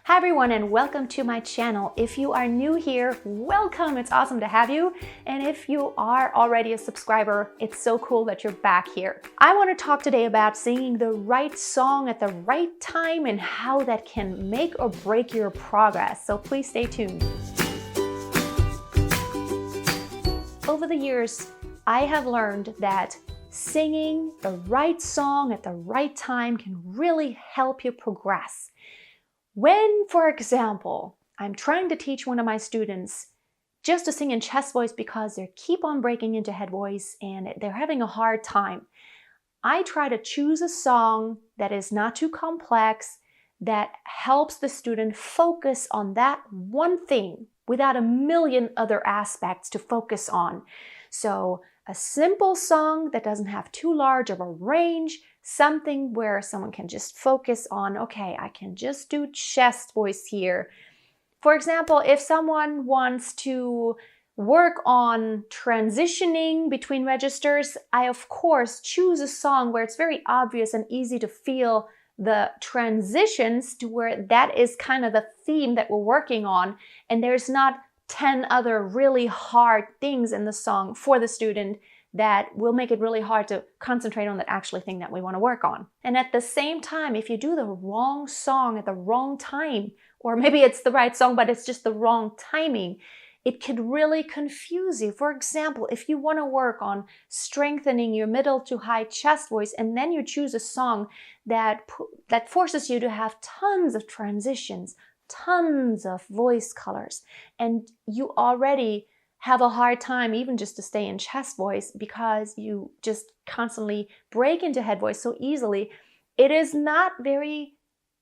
Hi everyone and welcome to my channel. If you are new here, welcome. It's awesome to have you. And if you are already a subscriber, it's so cool that you're back here. I want to talk today about singing the right song at the right time and how that can make or break your progress. So please stay tuned. Over the years, I have learned that singing the right song at the right time can really help you progress. When, for example, I'm trying to teach one of my students just to sing in chest voice because they keep on breaking into head voice and they're having a hard time, I try to choose a song that is not too complex, that helps the student focus on that one thing without a million other aspects to focus on. So a simple song that doesn't have too large of a range, something where someone can just focus on, okay, I can just do chest voice here. For example, if someone wants to work on transitioning between registers, I of course choose a song where it's very obvious and easy to feel the transitions to where that is kind of the theme that we're working on, and there's not 10 other really hard things in the song for the student that will make it really hard to concentrate on that actually thing that we want to work on. And at the same time, if you do the wrong song at the wrong time, or maybe it's the right song, but it's just the wrong timing, it could really confuse you. For example, if you want to work on strengthening your middle to high chest voice, and then you choose a song that forces you to have tons of transitions, tons of voice colors, and you already have a hard time even just to stay in chest voice because you just constantly break into head voice so easily, it is not very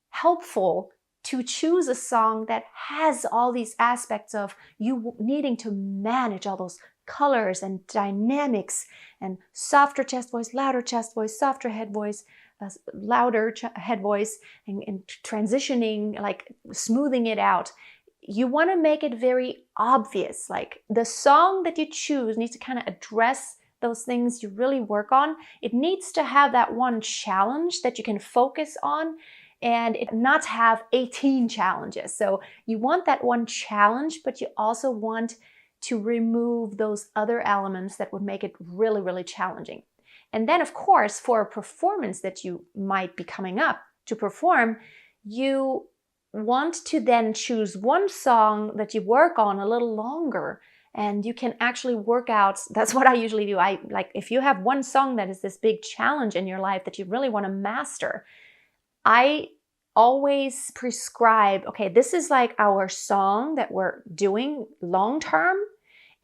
helpful to choose a song that has all these aspects of you needing to manage all those colors and dynamics and softer chest voice, louder chest voice, softer head voice, louder head voice, and transitioning, like smoothing it out. You want to make it very obvious. Like the song that you choose needs to kind of address those things you really work on. It needs to have that one challenge that you can focus on and it not have 18 challenges. So you want that one challenge, but you also want to remove those other elements that would make it really, really challenging. And then, of course, for a performance that you might be coming up to perform, you want to then choose one song that you work on a little longer, and you can actually work out. That's what I usually do. If you have one song that is this big challenge in your life that you really want to master, I always prescribe, okay, this is like our song that we're doing long term.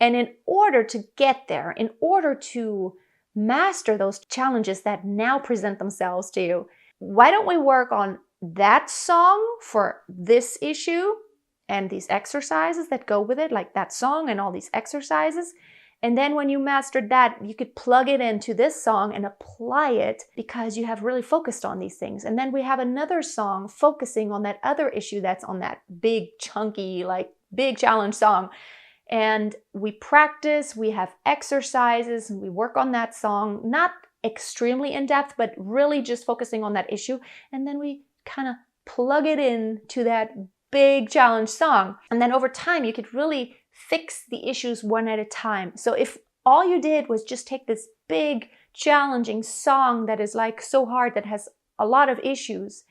And in order to get there, in order to master those challenges that now present themselves to you, why don't we work on that song for this issue and these exercises that go with it, like that song and all these exercises. And then when you mastered that, you could plug it into this song and apply it because you have really focused on these things. And then we have another song focusing on that other issue that's on that big, chunky, like big challenge song. And we practice, we have exercises, and we work on that song, not extremely in depth, but really just focusing on that issue. And then we kind of plug it in to that big challenge song. And then over time, you could really fix the issues one at a time. So if all you did was just take this big challenging song that is like so hard, that has a lot of issues,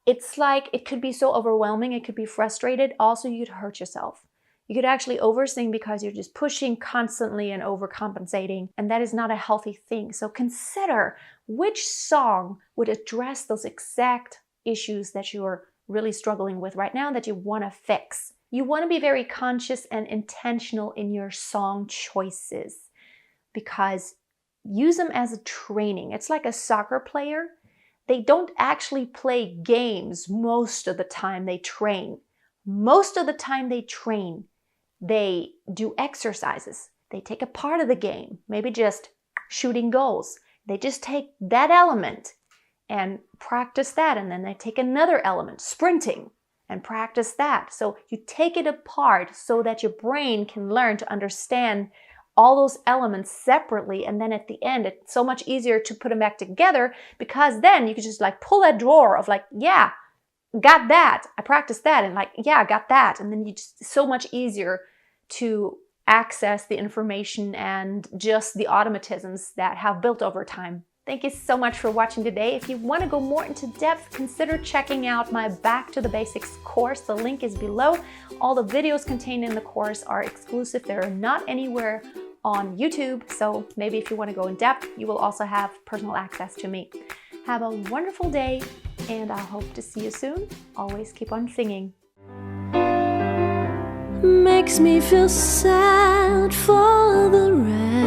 it's like it could be so overwhelming, it could be frustrated. Also, you'd hurt yourself. You could actually oversing because you're just pushing constantly and overcompensating, and that is not a healthy thing. So consider which song would address those exact issues that you're really struggling with right now that you want to fix. You want to be very conscious and intentional in your song choices because use them as a training. It's like a soccer player. They don't actually play games most of the time they train. Most of the time they train, they do exercises. They take a part of the game, maybe just shooting goals. They just take that element and practice that, and then they take another element, sprinting, and practice that. So you take it apart so that your brain can learn to understand all those elements separately, and then at the end it's so much easier to put them back together because then you can just like pull that drawer of like, yeah, got that. I practiced that and like, yeah, I got that. And then it's so much easier to access the information and just the automatisms that have built over time. Thank you so much for watching today. If you want to go more into depth, consider checking out my Back to the Basics course. The link is below. All the videos contained in the course are exclusive. They're not anywhere on YouTube. So maybe if you want to go in depth, you will also have personal access to me. Have a wonderful day, and I hope to see you soon. Always keep on singing. Makes me feel sad for the rest.